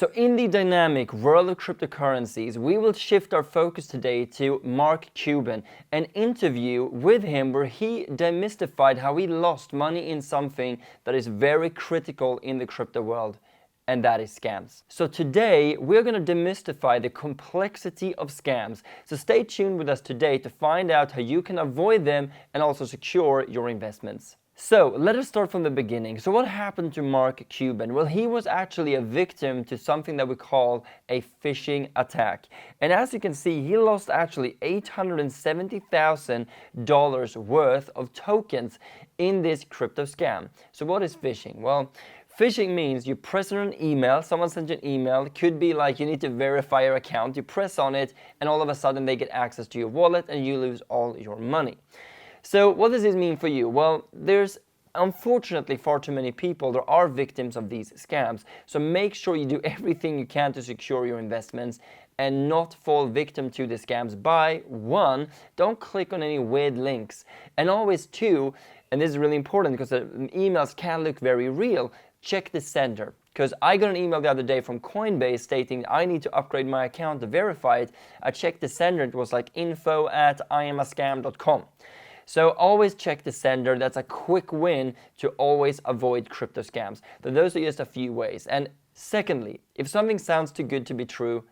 So in the dynamic world of cryptocurrencies, we will shift our focus today to Mark Cuban, an interview with him where he demystified how he lost money in something that is very critical in the crypto world, and that is scams. So today we're going to demystify the complexity of scams. So stay tuned with us today to find out how you can avoid them and also secure your investments. So let us start from the beginning. So what happened to Mark Cuban? Well, he was actually a victim to something that we call a phishing attack. And as you can see, he lost actually $870,000 worth of tokens in this crypto scam. So what is phishing? Well, phishing means you press on an email, someone sent you an email, it could be like you need to verify your account, you press on it and all of a sudden they get access to your wallet and you lose all your money. So what does this mean for you? Well, there's unfortunately far too many people that are victims of these scams. So make sure you do everything you can to secure your investments and not fall victim to the scams by 1, don't click on any weird links. And always 2, and this is really important because the emails can look very real, check the sender. Because I got an email the other day from Coinbase stating I need to upgrade my account to verify it. I checked the sender, it was like info@iamascam.com. So always check the sender. That's a quick win to always avoid crypto scams. So those are just a few ways. And secondly, if something sounds too good to be true,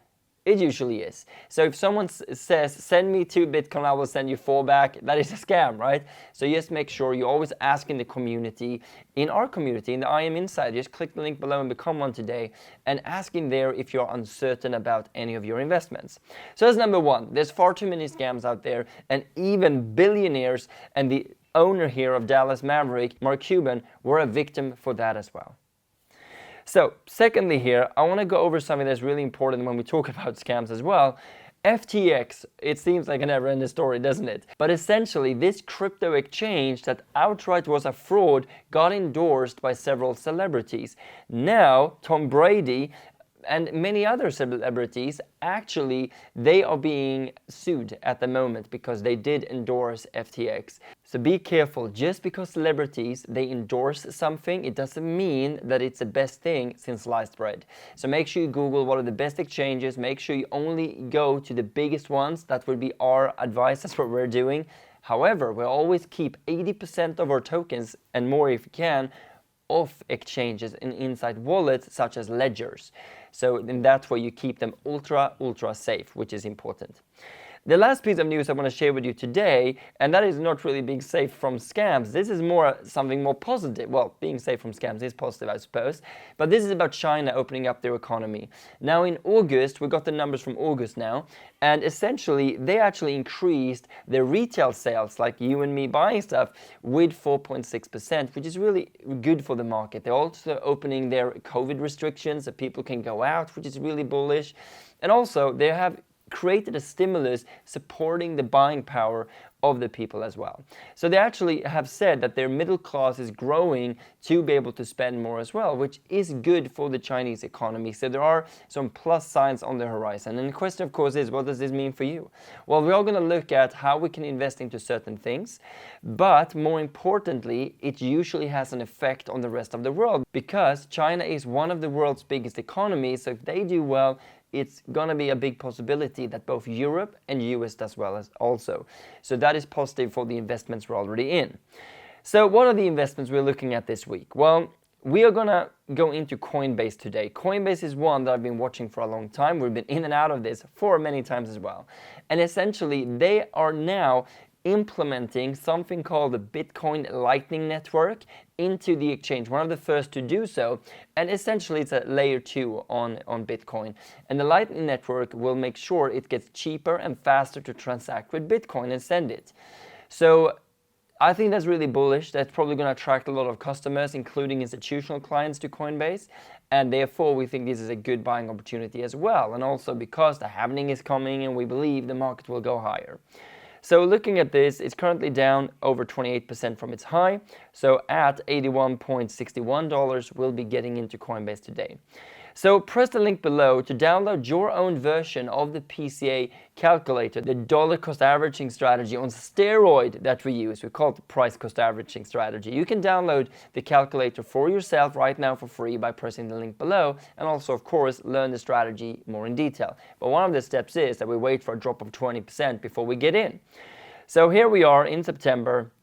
it usually is. So if someone says, send me 2 Bitcoin, I will send you 4 back, that is a scam, right? So just make sure you always ask in the community, in our community, in the I Am Inside, just click the link below and become one today, and ask in there if you're uncertain about any of your investments. So that's number 1. There's far too many scams out there, and even billionaires, and the owner here of Dallas Maverick, Mark Cuban, were a victim for that as well. So, secondly here, I want to go over something that's really important when we talk about scams as well. FTX, it seems like a never-ending story, doesn't it? But essentially, this crypto exchange that outright was a fraud got endorsed by several celebrities. Now, Tom Brady and many other celebrities, actually, they are being sued at the moment because they did endorse FTX. So be careful, just because celebrities, they endorse something, it doesn't mean that it's the best thing since sliced bread. So make sure you Google what are the best exchanges, make sure you only go to the biggest ones, that would be our advice, that's what we're doing. However, we'll always keep 80% of our tokens, and more if you can, off exchanges and inside wallets such as ledgers. So in that way you keep them ultra safe, which is important. The last piece of news I want to share with you today, and that is not really being safe from scams. This is more something more positive. Well, being safe from scams is positive, I suppose. But this is about China opening up their economy. Now in August, we got the numbers from August now, and essentially they actually increased their retail sales, like you and me buying stuff, with 4.6%, which is really good for the market. They're also opening their COVID restrictions so people can go out, which is really bullish. And also they have created a stimulus supporting the buying power of the people as well. So they actually have said that their middle class is growing to be able to spend more as well, which is good for the Chinese economy. So there are some plus signs on the horizon. And the question, of course, is what does this mean for you? Well, we're all going to look at how we can invest into certain things, but more importantly, it usually has an effect on the rest of the world because China is one of the world's biggest economies. So if they do well, it's going to be a big possibility that both Europe and US does well as also. So that is positive for the investments we're already in. So what are the investments we're looking at this week? Well, we are going to go into Coinbase today. Coinbase is one that I've been watching for a long time. We've been in and out of this for many times as well. And essentially, they are now implementing something called the Bitcoin Lightning Network into the exchange, one of the first to do so, and essentially it's a layer 2 on Bitcoin. And the Lightning Network will make sure it gets cheaper and faster to transact with Bitcoin and send it. So I think that's really bullish. That's probably going to attract a lot of customers, including institutional clients, to Coinbase, and therefore we think this is a good buying opportunity as well, and also because the halving is coming and we believe the market will go higher. So looking at this, it's currently down over 28% from its high. So at $81.61, we'll be getting into Coinbase today. So press the link below to download your own version of the PCA calculator, the dollar cost averaging strategy on steroid that we use. We call it the price cost averaging strategy. You can download the calculator for yourself right now for free by pressing the link below, and also of course learn the strategy more in detail. But one of the steps is that we wait for a drop of 20% before we get in. So here we are in September.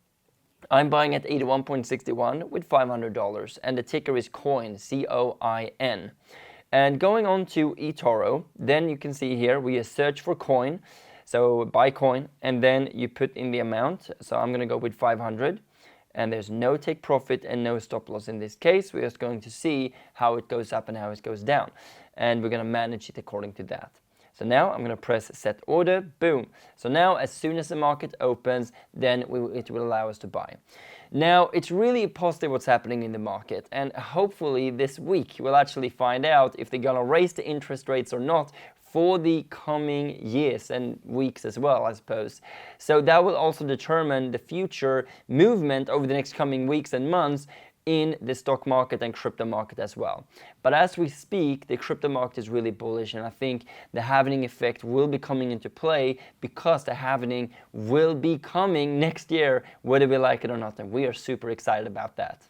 I'm buying at 81.61 with $500, and the ticker is COIN, C-O-I-N. And going on to eToro, then you can see here we search for coin, so buy coin, and then you put in the amount. So I'm going to go with 500, and there's no take profit and no stop loss in this case. We're just going to see how it goes up and how it goes down, and we're going to manage it according to that. So now I'm going to press set order, boom. So now as soon as the market opens, then it will allow us to buy. Now it's really positive what's happening in the market, and hopefully this week we'll actually find out if they're going to raise the interest rates or not for the coming years and weeks as well, I suppose. So that will also determine the future movement over the next coming weeks and months in the stock market and crypto market as well. But as we speak, the crypto market is really bullish, and I think the halving effect will be coming into play because the halving will be coming next year, whether we like it or not, and we are super excited about that.